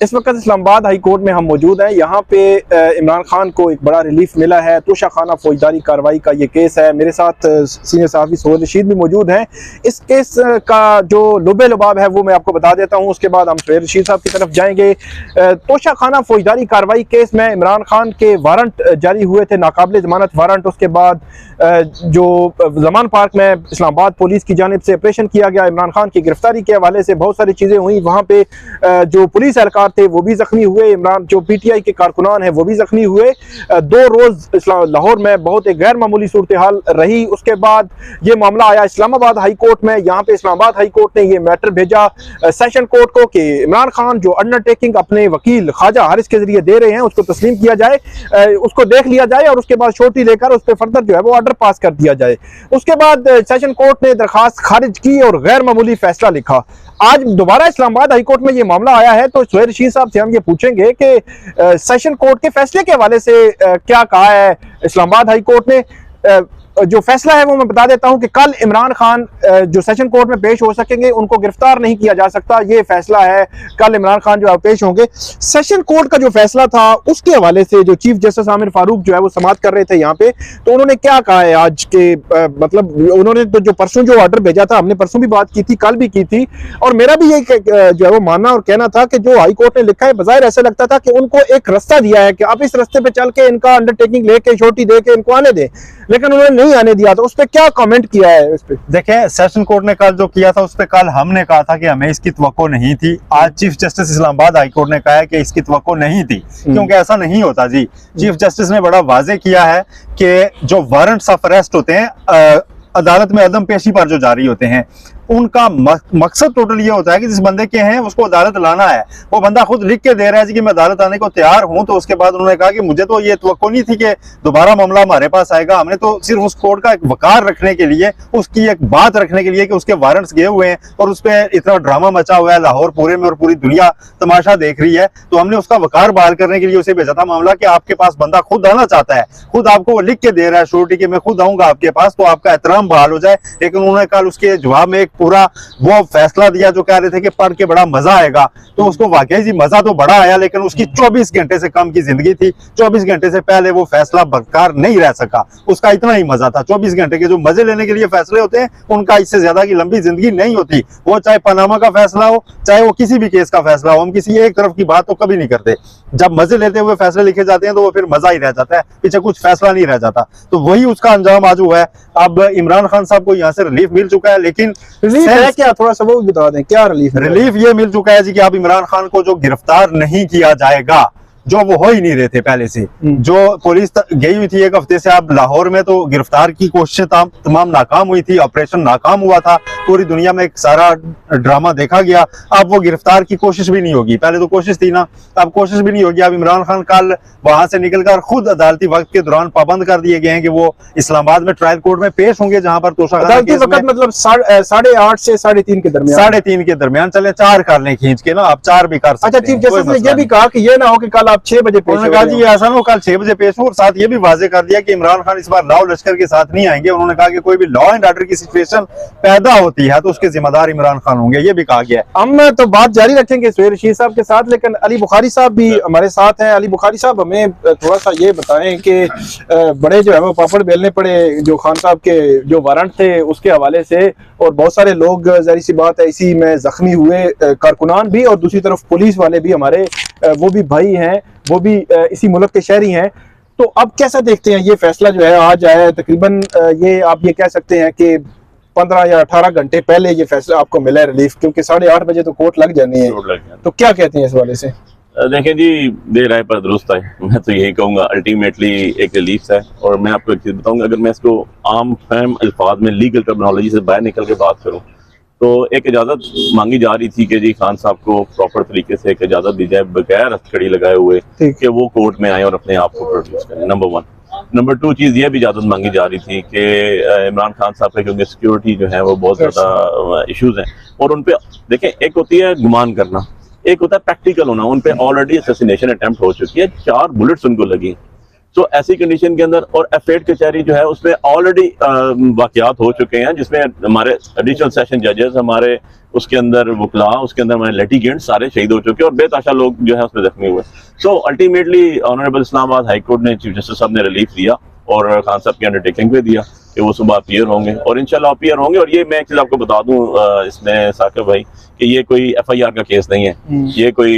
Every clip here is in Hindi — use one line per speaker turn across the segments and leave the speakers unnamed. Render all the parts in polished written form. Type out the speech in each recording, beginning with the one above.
इस वक्त इस्लामाबाद हाई कोर्ट में हम मौजूद हैं। यहाँ पे इमरान खान को एक बड़ा रिलीफ मिला है। तोशा खाना फौजदारी कार्रवाई का ये केस है। मेरे साथ सीनियर सहाफ़ी सोहेल रशीद भी मौजूद हैं। इस केस का जो लुबे लुबाब है वो मैं आपको बता देता हूँ, उसके बाद हम सोहेल रशीद साहब की तरफ जाएंगे। तोशा खाना फौजदारी कार्रवाई केस में इमरान खान के वारंट जारी हुए थे, नाकाबिल ज़मानत वारंट। उसके बाद जो जमान पार्क में इस्लामाबाद पुलिस की जानिब से ऑपरेशन किया गया, इमरान खान की गिरफ्तारी के हवाले से बहुत सारी चीज़ें हुई। वहाँ पे जो पुलिस एहलकार थे वो भी जख्मी हुए, इमरान जो पीटीआई के कारकुनान हैं वो भी जख्मी हुए। 2 रोज़ लाहौर में बहुत एक गैर मामूली सूरत हाल रही। उसके बाद ये मामला आया इस्लामाबाद हाई कोर्ट में। यहाँ पे इस्लामाबाद हाई कोर्ट ने ये मैटर भेजा सेशन कोर्ट को कि इमरान खान जो अंडरटेकिंग अपने वकील ख्वाजा हारिस के जरिए दे रहे हैं उसको तस्लीम किया जाए, उसको देख लिया जाए और उसके बाद छोटी लेकर उस पर फर्दर जो है वो ऑर्डर पास कर दिया जाए। उसके बाद सेशन कोर्ट ने दरखास्त खारिज की और गैर मामूली फैसला लिखा। आज दोबारा इस्लामाबाद हाई कोर्ट में ये मामला आया है, तो सोहेल रशीद साहब से हम ये पूछेंगे कि सेशन कोर्ट के फैसले के हवाले से क्या कहा है इस्लामाबाद हाई कोर्ट ने। जो फैसला है वो मैं बता देता हूं कि कल इमरान खान जो सेशन कोर्ट में पेश हो सकेंगे, उनको गिरफ्तार नहीं किया जा सकता, ये फैसला है। कल इमरान खान जो है पेश होंगे। सेशन कोर्ट का जो फैसला था उसके हवाले से जो चीफ जस्टिस आमिर फारूक जो है वो समाअत कर रहे थे यहाँ पे, तो उन्होंने क्या कहा है आज के मतलब उन्होंने तो जो परसों जो ऑर्डर भेजा था, हमने परसों भी बात की थी, कल भी की थी, और मेरा भी ये जो है वो मानना और कहना था कि जो हाई कोर्ट ने लिखा है बज़ाहिर ऐसा लगता था कि उनको एक रास्ता दिया है कि आप इस रास्ते पे चल के इनका अंडरटेकिंग लेके छोटी दे के इनको आने दें, लेकिन उन्होंने नहीं आने दिया। तो उस पर क्या कमेंट किया है? इस पे
देखिए, सेशन कोर्ट ने कल जो किया था उस पर कल हमने कहा था कि हमें इसकी तवक्को नहीं थी। आज chief justice Islamabad high court ने कहा है कि इसकी तवक्को नहीं थी, क्योंकि ऐसा नहीं होता जी। चीफ जस्टिस ने बड़ा वाजे किया है कि जो वारंट्स ऑफ अरेस्ट होते हैं अदालत में अदम पेशी पर जो जारी होते हैं, उनका मकसद टोटल ये होता है कि जिस बंदे के हैं उसको अदालत लाना है। वो बंदा खुद लिख के दे रहा है जी कि मैं अदालत आने को तैयार हूं। तो उसके बाद उन्होंने कहा कि मुझे तो ये तवक्को नहीं थी कि दोबारा मामला हमारे पास आएगा। हमने तो सिर्फ उस कोर्ट का एक वकार रखने के लिए, उसकी एक बात रखने के लिए कि उसके वारंट्स गए हुए हैं और उस पर इतना ड्रामा मचा हुआ है लाहौर पूरे में और पूरी दुनिया तमाशा देख रही है, तो हमने उसका वकार बहाल करने के लिए उसे भेजा था मामला कि आपके पास बंदा खुद आना चाहता है, खुद आपको वो लिख के दे रहा है श्योरिटी कि मैं खुद आऊंगा आपके पास, तो आपका एहतराम बहाल हो जाए। लेकिन उन्होंने कल उसके जवाब में एक पूरा वो फैसला दिया जो कह रहे थे कि पढ़ के बड़ा मजा आएगा, तो उसको वाकई जी मजा तो बड़ा आया, लेकिन उसकी 24 घंटे से कम की जिंदगी थी। 24 घंटे से पहले वो फैसला बरकरार नहीं रह सका, उसका इतना ही मजा था। 24 घंटे के जो मजे लेने के लिए फैसले होते हैं उनका इससे ज्यादा की लंबी जिंदगी नहीं होती। वो चाहे पनामा का फैसला हो, चाहे वो किसी भी केस का फैसला हो, हम किसी एक तरफ की बात तो कभी नहीं करते। जब मजे लेते हुए फैसले लिखे जाते हैं तो वो फिर मजा ही रह जाता है, पीछे कुछ फैसला नहीं रह जाता। तो वही उसका अंजाम आज हुआ है। अब इमरान खान साहब को यहाँ से रिलीफ मिल चुका है, लेकिन
रिलीफ है क्या? थोड़ा सा वो बता दें, क्या
रिलीफ ये मिल चुका है जी कि अब इमरान खान को जो गिरफ्तार नहीं किया जाएगा, जो वो हो ही नहीं रहे थे पहले से। जो पुलिस गई हुई थी 1 हफ्ते से अब लाहौर में, तो गिरफ्तार की कोशिशें तमाम नाकाम हुई थी, ऑपरेशन नाकाम हुआ था, पूरी दुनिया में एक सारा ड्रामा देखा गया। अब वो गिरफ्तार की कोशिश भी नहीं होगी, पहले तो कोशिश थी ना, अब कोशिश भी नहीं होगी। अब इमरान खान कल वहां से निकलकर खुद अदालती वक्त के दौरान पाबंद कर दिए गए हैं कि वो इस्लामाबाद में ट्रायल कोर्ट में पेश होंगे, जहां पर तोशा
अदालती वक्त मतलब 8:30 से 3:30 के दरमियान,
3:30 के दरमियान चले, 4 कर लें खींच के ना, आप 4 भी कर सकते हैं।
अच्छा, चीफ जस्टिस ने ये भी कहा कि ये ना हो कि कल आप 6 बजे पेश
उन्होंने कहा जी ऐसा ना हो कल 6 बजे पेश हो, और साथ ये भी वाजे कर दिया कि इमरान खान इस बार लॉ लश्कर के साथ नहीं आएंगे। उन्होंने कहा कि कोई भी लॉ एंड ऑर्डर की सिचुएशन पैदा होती है तो उसके जिम्मेदार इमरान खान होंगे, ये भी कहा गया है।
हम तो बात जारी रखेंगे सोहेल रशीद साहब के साथ, लेकिन अली बुखारी साहब भी हमारे साथ हैं। अली बुखारी साहब, हमें थोड़ा सा ये बताएं कि बड़े जो है वो पापड़ बेलने पड़े जो खान साहब के जो वारंट थे उसके हवाले से, और बहुत सारे लोग जाहिर सी बात है इसी में जख्मी हुए, कारकुनान भी और दूसरी तरफ पुलिस वाले भी हमारे वो भी भाई हैं, वो भी इसी मुल्क के शहरी हैं। तो अब कैसा देखते हैं ये फैसला जो है आज आया है? तकरीबन ये आप ये कह सकते हैं कि 15 या 18 घंटे पहले ये फैसला आपको मिला है रिलीफ, क्योंकि 8:30 बजे तो कोर्ट लग जानी है। तो क्या कहते हैं इस वाले से?
देखें जी, देर आए पर दुरुस्त आए, मैं तो यही कहूँगा। अल्टीमेटली एक रिलीफ है। और मैं आपको एक चीज़ बताऊँगा, अगर मैं इसको आम फहम अल्फाज में लीगल टर्मिनोलॉजी से बाहर निकल के बात करूँ, तो एक इजाज़त मांगी जा रही थी कि जी खान साहब को प्रॉपर तरीके से एक इजाज़त दी जाए बगैर हथकड़ी लगाए हुए कि वो कोर्ट में आए और अपने आप को प्रोड्यूस करें, नंबर 1। नंबर 2 चीज़ ये भी इजाज़त मांगी जा रही थी कि इमरान खान साहब के क्योंकि सिक्योरिटी जो है वो बहुत ज़्यादा इशूज़ हैं, और उन पर देखें, एक होती है गुमान करना, एक होता है प्रैक्टिकल होना। उन पर ऑलरेडी असैसिनेशन अटेम्प्ट हो चुकी है, 4 बुलेट्स उनको लगी। सो ऐसी कंडीशन के अंदर, और F8 कचहरी जो है उसमें ऑलरेडी वाकयात हो चुके हैं जिसमें हमारे एडिशनल सेशन जजेस, हमारे उसके अंदर वकला, उसके अंदर हमारे लिटिगेंट सारे शहीद हो चुके हैं और बेताशा लोग जो है उसमें जख्मी हुए। So ultimately honourable Islamabad high court ने चीफ जस्टिस साहब ने रिलीफ दिया और खान साहब की अंडरटेकिंग पे दिया कि वो सुबह अपीयर होंगे और इंशाल्लाह अपीयर होंगे। और ये मैं एक चीज़ आपको बता दूं इसमें साकिब भाई कि ये कोई FIR का केस नहीं है, ये कोई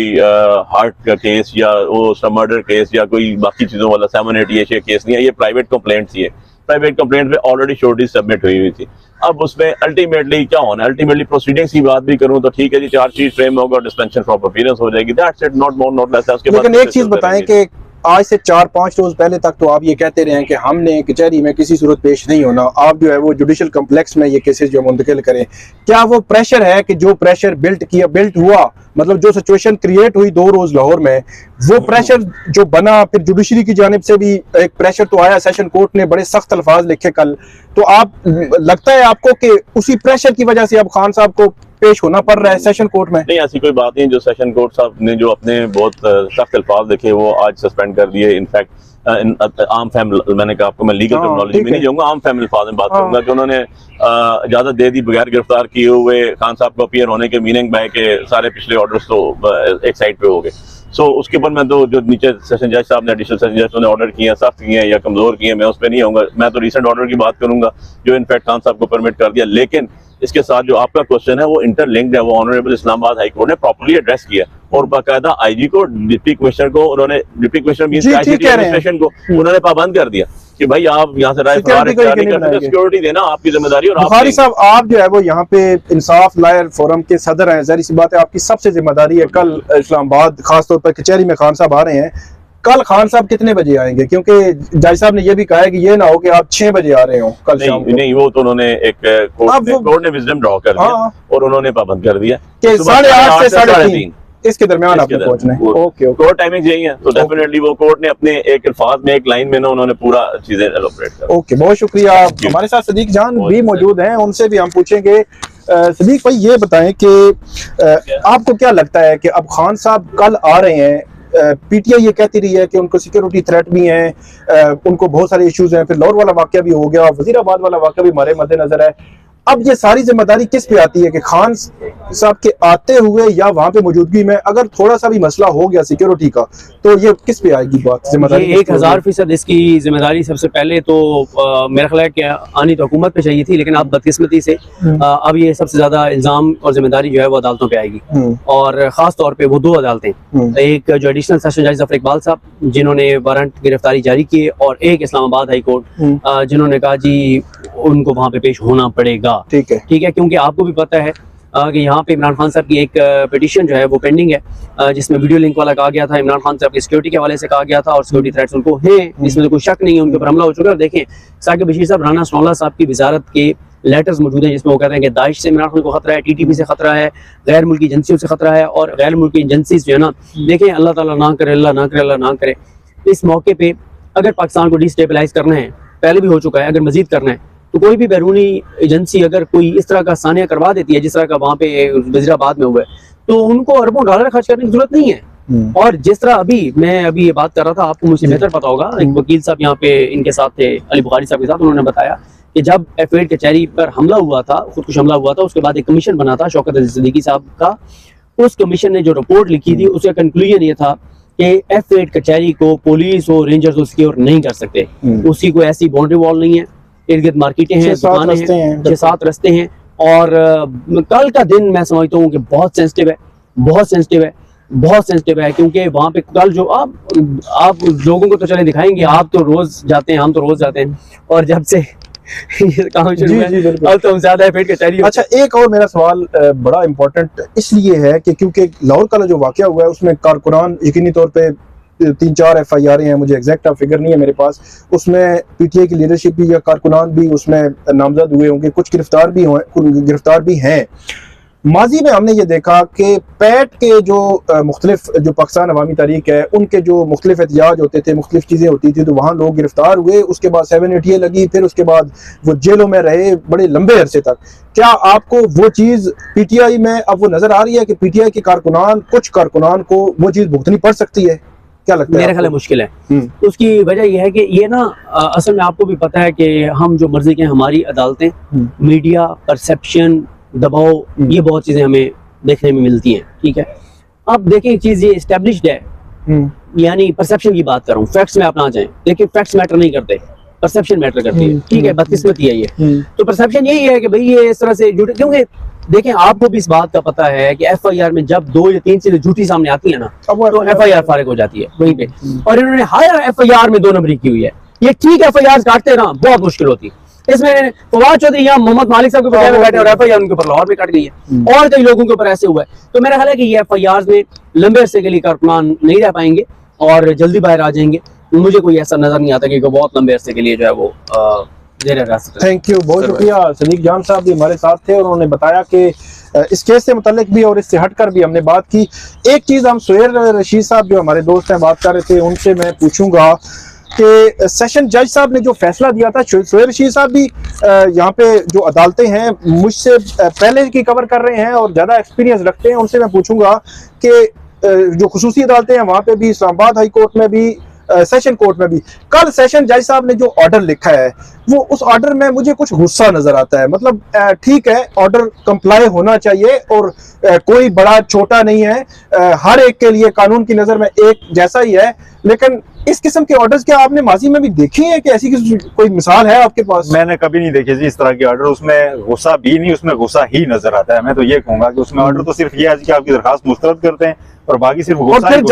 हार्ट का केस या वो मर्डर केस या कोई बाकी चीज़ों वाला 788 केस नहीं है, ये प्राइवेट कंप्लेंट थी। प्राइवेट कंप्लेंट पे ऑलरेडी शोर्टी सबमिट हुई थी। अब उसमें अल्टीमेटली क्या होना है, अल्टीमेटली प्रोसीडिंग्स की बात भी करूं तो ठीक है जी, चार्जशीट फ्रेम होगा और डिस्पेंशन फ्रॉम अपीयरेंस हो जाएगी, that's it, not more not less. उसके बाद
लेकिन एक चीज बताएं कि आज से 4-5 रोज पहले तक तो आप ये कहते रहे हैं कि हमने कचहरी में किसी सूरत पेश नहीं होना, आप जो है वो जुडिशल कम्प्लेक्स में ये केसेस जो मुंतकिल करें। क्या वो प्रेशर है कि जो प्रेशर बिल्ट हुआ, मतलब जो सिचुएशन क्रिएट हुई 2 रोज लाहौर में, वो प्रेशर जो बना, फिर जुडिशरी की जानिब से भी एक प्रेशर तो आया, सेशन कोर्ट ने बड़े सख्त अल्फाज लिखे कल, तो आप लगता है आपको कि उसी प्रेशर की वजह से अब खान साहब को पेश होना पड़ रहा है सेशन कोर्ट में?
नहीं, ऐसी कोई बात नहीं। जो सेशन कोर्ट साहब ने जो अपने बहुत सख्त अल्फाज लिखे वो आज सस्पेंड कर दिए। इनफैक्ट आम फैम, मैंने कहा आपको मैं लीगल टर्मिनोलॉजी में नहीं जाऊंगा, आम फैम अल्फाज में बात करूंगा कि उन्होंने इजाजत दे दी बगैर गिरफ्तार किए हुए खान साहब को अपीयर होने के, मीनिंग बाय के सारे पिछले ऑर्डर्स तो एक साइड पे हो गए। सो उसके ऊपर मैं तो जो नीचे सेशन जज साहब ने, एडिशनल सेशन जज ने ऑर्डर किए हैं, सख्त किए हैं या कमजोर किए हैं, मैं उस पर नहीं आऊंगा। मैं तो रिसेंट ऑर्डर की बात करूंगा जो इनफैक्ट खान साहब को परमिट कर दिया। लेकिन इसके साथ जो आपका क्वेश्चन है वो इंटरलिंक्ड है, वो ऑनरेबल इस्लामाबाद हाई कोर्ट ने प्रॉपर्ली एड्रेस किया और बाकायदा IG को, डिप्टी कमिश्नर को, उन्होंने डिप्टी कमिश्नर मींस एडमिनिस्ट्रेशन को उन्होंने पाबंद कर दिया कि भाई आप यहाँ से सिक्योरिटी देना आपकी जिम्मेदारी। और
बुखारी साहब, आप जो है वो यहाँ पे इंसाफ लायर फोरम के सदर हैं, जाहिर सी बात है आपकी सबसे जिम्मेदारी है। कल इस्लामाबाद खासतौर पर कचहरी में खान साहब आ रहे हैं, कल खान साहब कितने बजे आएंगे? क्योंकि जज साहब ने ये भी कहा है कि ये ना हो कि आप 6 बजे आ रहे हो कल शाम को।
नहीं, वो तो उन्होंने एक कोर्ट ने विजडम ड्रॉ कर दिया और उन्होंने पाबंद कर दिया कि
8:30 से 3:30 इसके दरमियान आपको पहुंचना है। ओके,
कोर्ट टाइमिंग यही है, तो डेफिनेटली वो कोर्ट ने अपने एक अल्फाज में, एक लाइन में ना उन्होंने पूरा चीजें एलोबरेट कर।
ओके, बहुत शुक्रिया। हमारे साथ सदीक जान भी मौजूद हैं, उनसे भी हम पूछेंगे। सदीक भाई, ये बताएं कि आपको क्या लगता है कि अब खान साहब कल आ रहे हैं, PTI ये कहती रही है कि उनको सिक्योरिटी थ्रेट भी हैं, उनको बहुत सारे इश्यूज हैं, फिर लाहौर वाला वाकया भी हो गया, वजीराबाद वाला वाकया भी हमारे मद्देनजर है। अब ये सारी जिम्मेदारी किस पे आती है कि खान साहब के आते हुए या वहां पे मौजूदगी में अगर थोड़ा सा भी मसला हो गया सिक्योरिटी का, तो ये किस पे आएगी बात, जिम्मेदारी?
1000% इसकी जिम्मेदारी सबसे पहले तो मेरा ख्याल है कि आनी तो हुकूमत पे चाहिए थी, लेकिन अब बदकिस्मती से अब ये सबसे ज्यादा इल्जाम और जिम्मेदारी जो है वो अदालतों पे आएगी, और खास तौर पे वो 2 अदालतें, एक जो एडिशनल सेशन जज जफर इकबाल साहब जिन्होंने वारंट गिरफ्तारी जारी किए, और एक इस्लामाबाद हाई कोर्ट जिन्होंने कहा जी उनको वहां पे पेश होना पड़ेगा। ठीक है, क्योंकि आपको भी पता है कि यहाँ पे इमरान खान साहब की एक पिटीशन जो है वो पेंडिंग है, जिसमें वीडियो लिंक वाला कहा गया था, इमरान खान साहब की सिक्योरिटी के हवाले से कहा गया था और सिक्योरिटी थ्रेट्स उनको हैं, इसमें तो कोई शक नहीं है, उनके ऊपर हमला हो चुका है। और देखें, साकिब बशीर साहब, राना सनौल्लाह साहब की वजारत के लेटर्स मौजूद हैं जिसमें वो कहते हैं कि दाइश से इमरान खान को खतरा है, TTP से खतरा है, गैर मुल्की एजेंसियों से खतरा है, और गैर मुल्की एजेंसीज जो है ना, देखें अल्लाह ताला ना करे, अल्लाह ना करे, अल्लाह ना करे, इस मौके पे अगर पाकिस्तान को डिस्टेबलाइज करना है, पहले भी हो चुका है, अगर मजीद करना है तो कोई भी बैरूनी एजेंसी अगर कोई इस तरह का सानिया करवा देती है जिस तरह का वहाँ पे वजीराबाद में हुआ है, तो उनको अरबों डॉलर खर्च करने की जरूरत नहीं है। और जिस तरह मैं अभी ये बात कर रहा था, आपको मुझसे बेहतर पता होगा, एक वकील साहब यहाँ पे इनके साथ थे, अली बुखारी साहब के साथ, उन्होंने बताया कि जब F8 कचहरी पर हमला हुआ था, खुदकुश हमला हुआ था, उसके बाद एक कमीशन बना था शौकत अली सिद्दीकी साहब का। उस कमीशन ने जो रिपोर्ट लिखी थी उसका कंक्लूजन ये था कि F8 कचहरी को पुलिस और रेंजर्स सिक्योर नहीं कर सकते, उसकी कोई ऐसी बाउंड्री वॉल नहीं है, इर्द गिर्द मार्केटें हैं, दुकानें हैं, 6-7 रस्ते हैं। और कल का दिन मैं समझता हूँ कि बहुत सेंसिटिव है, बहुत सेंसिटिव है, बहुत सेंसिटिव है, क्योंकि वहाँ पे कल जो आप लोगों को तो चले दिखाएंगे, आप तो रोज जाते हैं, हम तो रोज जाते हैं, और जब से काम शुरू हुआ अब तो ज्यादा F8 कचहरी।
अच्छा, एक और मेरा सवाल बड़ा इंपॉर्टेंट इसलिए है कि क्योंकि लाहौर का जो वाकया हुआ है उसमें कारकुनान यकीनी तौर पे 3-4 FIR हैं, मुझे एग्जैक्ट फिगर नहीं है मेरे पास, उसमें PTI की लीडरशिप भी या कारकुनान भी उसमें नामजद हुए होंगे, कुछ गिरफ्तार भी हैं। माजी में हमने ये देखा कि पैट के जो मुख्तलिफ जो पाकिस्तान अवामी तारीख है उनके जो मुख्तलिफ एहतियाज होते थे, मुख्तलिफ चीज़ें होती थी, तो वहाँ लोग गिरफ्तार हुए, उसके बाद 780 लगी, फिर उसके बाद वो जेलों में रहे बड़े लंबे अरसे तक। क्या आपको वो चीज़ PTI में अब वो नज़र आ रही है कि PTI के कुछ कारकुनान को वो चीज़ भुगतनी पड़ सकती है? क्या लगता है
मेरे
आपको?
ख्याल में मुश्किल है। उसकी वजह यह है कि ये ना असल में आपको भी पता है कि हम जो मर्जी के हमारी अदालतें, मीडिया, परसेप्शन, दबाव, ये बहुत चीजें हमें देखने में मिलती हैं। ठीक है, अब देखें एक चीज ये एस्टेब्लिश्ड है, यानी परसेप्शन की बात कर रहा हूँ, फैक्ट्स में आप ना जाएं। देखिए फैक्ट्स मैटर नहीं करते, परसेप्शन मैटर करती है। ठीक है, बदकिस्मती है ये। तो परसेप्शन यही है कि भाई ये इस तरह से झूठे, क्योंकि देखें आपको भी इस बात का पता है कि एफआईआर में जब 2 या 3 चीजें झूठी सामने आती है ना, तो एफआईआर फारिग हो जाती है वहीं पे। और इन्होंने हर एफआईआर में 2 नंबरी की हुई है। ये ठीक एफआईआर काटते ना बहुत मुश्किल होती। इसमें फवाद चौधरी या मोहम्मद मालिक साहब के बजाय में बैठे और एफआईआर उनके ऊपर लाहौर में कट गई है, और कई लोगों के ऊपर ऐसे हुआ है। तो मेरा ख्याल है कि ये एफआईआर में लंबे अरसे के लिए कारकुनान नहीं रह पाएंगे और जल्दी बाहर आ जाएंगे। मुझे कोई ऐसा नजर नहीं आता कि बहुत लंबे अरसे के लिए जो है वो
थैंक यू, बहुत शुक्रिया। सदीक जान साहब भी हमारे साथ थे और उन्होंने बताया कि इस केस से मुतालिक भी और इससे हटकर भी हमने बात की। एक चीज़ हम सुहेल रशीद साहब जो हमारे दोस्त हैं बात कर रहे थे, उनसे मैं पूछूंगा कि सेशन जज साहब ने जो फैसला दिया था, सुहेल रशीद साहब भी यहाँ पे जो अदालतें हैं मुझसे पहले की कवर कर रहे हैं और ज़्यादा एक्सपीरियंस रखते हैं, उनसे मैं पूछूंगा कि जो खुसूसी अदालतें हैं वहाँ पे भी, इस्लामाबाद हाई कोर्ट में भी, सेशन कोर्ट में भी, कल सेशन जज साहब ने जो ऑर्डर लिखा है वो उस ऑर्डर में मुझे कुछ गुस्सा नजर आता है। मतलब ठीक है, ऑर्डर कंप्लाई होना चाहिए और कोई बड़ा छोटा नहीं है, हर एक के लिए कानून की नजर में एक जैसा ही है, लेकिन इस किस्म के ऑर्डर्स क्या आपने माजी में भी देखी है कि ऐसी कोई मिसाल है आपके पास?
मैंने कभी नहीं देखे जी इस तरह के ऑर्डर। उसमें गुस्सा भी नहीं, उसमें गुस्सा ही नजर आता है। मैं तो ये कहूंगा कि उसमें ऑर्डर तो सिर्फ ये है कि आपकी दरखास्त मुस्तरद करते हैं और बाकी सिर्फ गुस्सा।
और फिर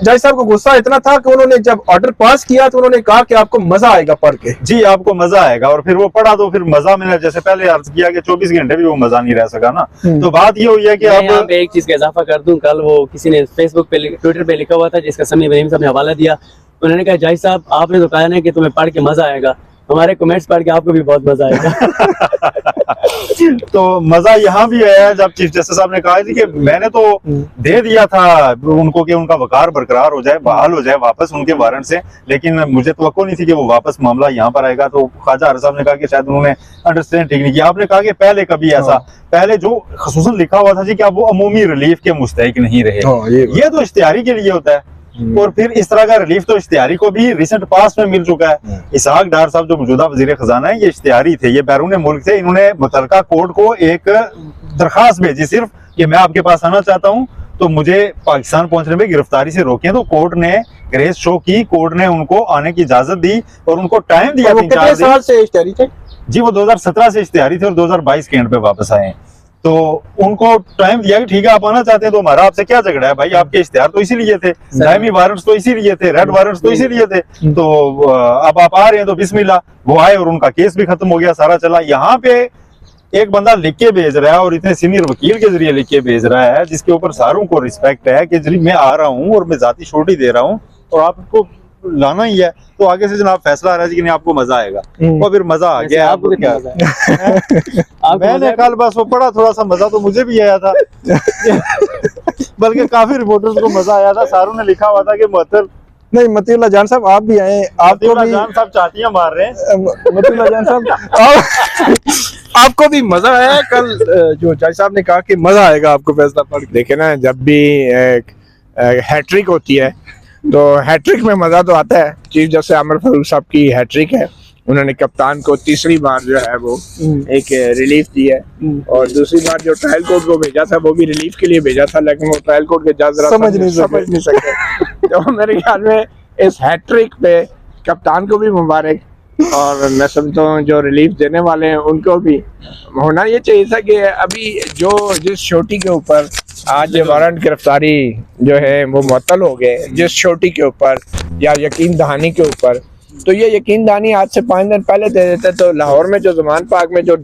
जज साहब को गुस्सा इतना था कि उन्होंने जब ऑर्डर पास किया तो उन्होंने कहा कि आपको मजा आएगा पढ़ के।
जी, आपको मजा आएगा। और फिर वो पढ़ा तो फिर मजा, मैंने जैसे पहले अर्ज किया कि 24 घंटे भी वो मजा नहीं रह सका ना। तो बात ये हुई है कि अब
एक चीज का इजाफा कर दूं, कल वो किसी ने फेसबुक पे, ट्विटर पे लिखा हुआ था जिसका समी इब्राहिम साहब ने हवाला दिया। उन्होंने कहा जज साहब आपने तो कहा ना कि तुम्हें पढ़ के मजा आएगा, हमारे कमेंट्स पढ़ के आपको भी बहुत मजा आएगा।
तो मजा यहाँ भी आया जब चीफ जस्टिस साहब ने कहा जी कि मैंने तो दे दिया था उनको कि उनका वकार बरकरार हो जाए, बहाल हो जाए वापस उनके वारंट से, लेकिन मुझे तवक्को नहीं थी कि वो वापस मामला यहाँ पर आएगा। तो ख्वाजा आरिफ साहब ने कहा कि शायद उन्होंने अंडरस्टैंड ठीक नहीं किया। आपने कहा कि पहले कभी ऐसा, पहले जो खसूसन लिखा हुआ था जी कि आप वो अमूमी रिलीफ के मुस्तहिक नहीं रहे, ये तो इश्तिहारी के लिए होता है। और फिर इस तरह का रिलीफ तो इश्तिहारी को भी रिसेंट पास्ट में मिल चुका है। इसहाक डार साहब जो मौजूदा वजीर खजाना है, ये इश्तिहारी थे, ये बैरून मुल्क थे। इन्होंने मुतलका कोर्ट को एक दरखास्त भेजी सिर्फ कि मैं आपके पास आना चाहता हूँ, तो मुझे पाकिस्तान पहुंचने में गिरफ्तारी से रोकें। तो कोर्ट ने ग्रेस शो की, कोर्ट ने उनको आने की इजाजत दी और उनको टाइम दिया।
कितने साल से इश्तिहारी थे
जी? वो 2017 से इश्तिहारी थे और 2022 के एंड पे वापस आए। तो उनको टाइम दिया कि ठीक है आप आना चाहते हैं तो हमारा आपसे क्या झगड़ा है भाई, आपके इश्तिहार तो इसीलिए थे, दायमी वारंट्स तो इसीलिए थे, रेड वारंट्स तो इसीलिए थे, तो अब आप आ रहे हैं तो बिस्मिल्लाह। वो आए और उनका केस भी खत्म हो गया, सारा चला। यहाँ पे एक बंदा लिख के भेज रहा है और इतने सीनियर वकील के जरिए लिख के भेज रहा है जिसके ऊपर सारों को रिस्पेक्ट है कि जी मैं आ रहा हूँ और मैं जाती छोटी दे रहा हूँ और आपको लाना ही है। तो आगे से जनाब फैसला आ रहा है कि नहीं आपको मजा आएगा, और फिर मजा आ गया। आपको क्या मैंने कल बस वो पढ़ा, थोड़ा सा मजा तो मुझे भी आया था बल्कि काफी रिपोर्टर्स को मजा आया था। सारों ने लिखा हुआ था कि मुअत्तल
नहीं, मतीउल्लाह जान साहब आप भी आए, आपको भी
जान साहब चाटियां मार रहे हैं।
मतीउल्लाह जान साहब आपको भी मजा आया कल जो जज साहब ने कहा कि मजा आएगा आपको फैसला पढ़ के?
देखे ना, जब भी हैट्रिक होती है तो हैट्रिक में मजा तो आता है। चीफ जस्टिस आमिर फारूक साहब की हैट्रिक है, उन्होंने कप्तान को तीसरी बार जो है वो एक रिलीफ दी है, और दूसरी बार जो ट्रायल कोर्ट को भेजा था वो भी रिलीफ के लिए भेजा था, लेकिन वो ट्रायल कोर्ट के जज समझ नहीं सके। तो मेरे ख्याल में इस हैट्रिक पे कप्तान को भी मुबारक, और मैं समझता हूँ जो रिलीफ देने वाले हैं उनको भी होना ये चाहिए था कि अभी जो जिस छोटी के ऊपर आज वारंट गिरफ्तारी जो है वो मुअत्तल हो गए, जिस छोटी के ऊपर या यकीन दहानी के ऊपर, तो ये यकीन दहानी आज से 5 दिन पहले दे देते तो लाहौर में जो जमान पार्क में जो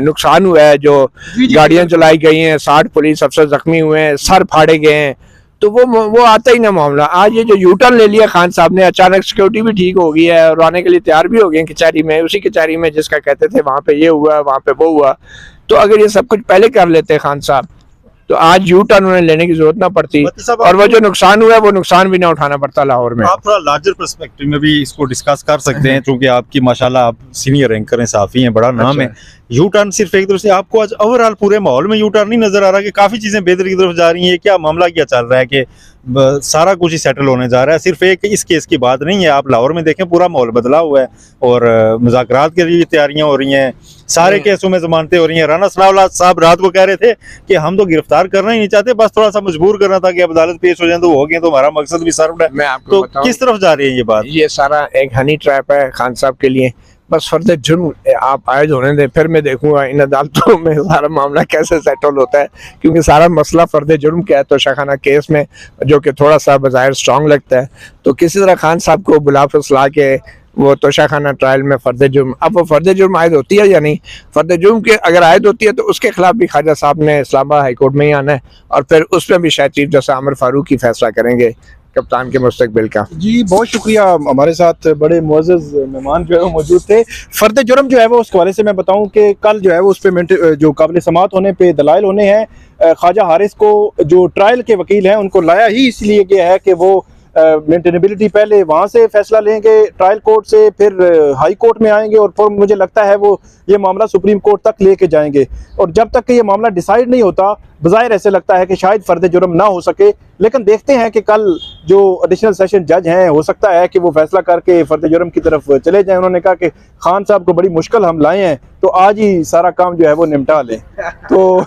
नुकसान हुआ है, जो गाड़ियां चलाई गई हैं, 60 पुलिस अफसर जख्मी हुए हैं, सर फाड़े गए हैं, तो वो आता ही ना मामला। आज ये जो यूटर्न ले लिया खान साहब ने, अचानक सिक्योरिटी भी ठीक हो गई है और आने के लिए तैयार भी हो गए कचहरी में, उसी कचहरी में जिसका कहते थे वहाँ पे ये हुआ वहाँ पे वो हुआ। तो अगर ये सब कुछ पहले कर लेते खान साहब तो आज यू टर्न उन्हें लेने की जरूरत ना पड़ती, और वो जो नुकसान हुआ है वो नुकसान भी ना उठाना पड़ता लाहौर में।
आप थोड़ा लार्जर पर्सपेक्टिव में भी इसको डिस्कस कर सकते हैं, क्योंकि आपकी माशाल्लाह आप सीनियर एंकर हैं, साफी हैं, बड़ा नाम है, यू टर्न सिर्फ एक तरफ से, आपको आज ओवरऑल पूरे माहौल में यू टर्न नहीं नजर आ रहा कि काफी चीजें बेहतर की तरफ जा रही हैं? क्या मामला क्या चल रहा है कि सारा कुछ ही सेटल होने जा रहा है? सिर्फ एक इस केस की बात नहीं है, आप लाहौर में देखें पूरा माहौल बदला हुआ है और मुज़ाकरात के लिए तैयारियां हो रही हैं, सारे केसों में जमानतें हो रही हैं। राना सनाउल्लाह साहब रात को कह रहे थे कि हम तो गिरफ्तार करना ही नहीं चाहते, बस थोड़ा सा मजबूर करना था कि अब अदालत पेश हो जाए तो हो गए, तो हमारा मकसद भी सर्व है।
मैं आपको
तो
बताऊं,
किस तरफ जा रही है ये बात?
ये सारा एक हनी ट्रैप है खान साहब के लिए। बस फर्द जुर्म आप आयद होने दें, फिर मैं देखूंगा इन अदालतों में सारा मामला कैसे सेटल होता है, क्योंकि सारा मसला फर्द जुर्म क्या है तोशाखाना केस में, जो कि थोड़ा सा बज़ाहिर स्ट्रॉन्ग लगता है। तो किसी तरह खान साहब को बुला फुसला के वो तोशाखाना ट्रायल में फर्द जुर्म, अब वो फर्द जुर्म आयद होती है या नहीं, फर्द जुर्म के अगर आयद होती है तो उसके खिलाफ भी ख्वाजा साहब ने इस्लामाबाद हाई कोर्ट में ही आना है, और फिर उसमें भी शायद चीफ जस्टिस आमिर फारूक ही फैसला करेंगे कप्तान के मुस्तकबिल का।
जी बहुत शुक्रिया, हमारे साथ बड़े मुअज़्ज़ज़ मेहमान जो है वो मौजूद थे। फर्द जुर्म जो है वो उस हवाले से मैं बताऊं कि कल जो है वो उस पे जो काबिल समात होने पे दलाइल होने हैं। ख्वाजा हारिस को जो ट्रायल के वकील हैं उनको लाया ही इसलिए गया है कि वो मेंटेनेबिलिटी पहले वहाँ से फैसला लेंगे ट्रायल कोर्ट से, फिर हाई कोर्ट में आएंगे और फिर मुझे लगता है वो ये मामला सुप्रीम कोर्ट तक लेके जाएंगे। और जब तक कि ये मामला डिसाइड नहीं होता, बज़ाहिर ऐसे लगता है कि शायद फर्द जुर्म ना हो सके, लेकिन देखते हैं कि कल जो एडिशनल सेशन जज हैं हो सकता है कि वो फैसला करके फर्द जुर्म की तरफ चले जाएं। उन्होंने कहा कि खान साहब को बड़ी मुश्किल हम लाए हैं, तो आज ही सारा काम जो है वो निपटा लें। तो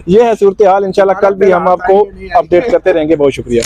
ये है सूरत हाल। इंशाल्लाह कल भी हम आपको अपडेट करते रहेंगे। बहुत शुक्रिया।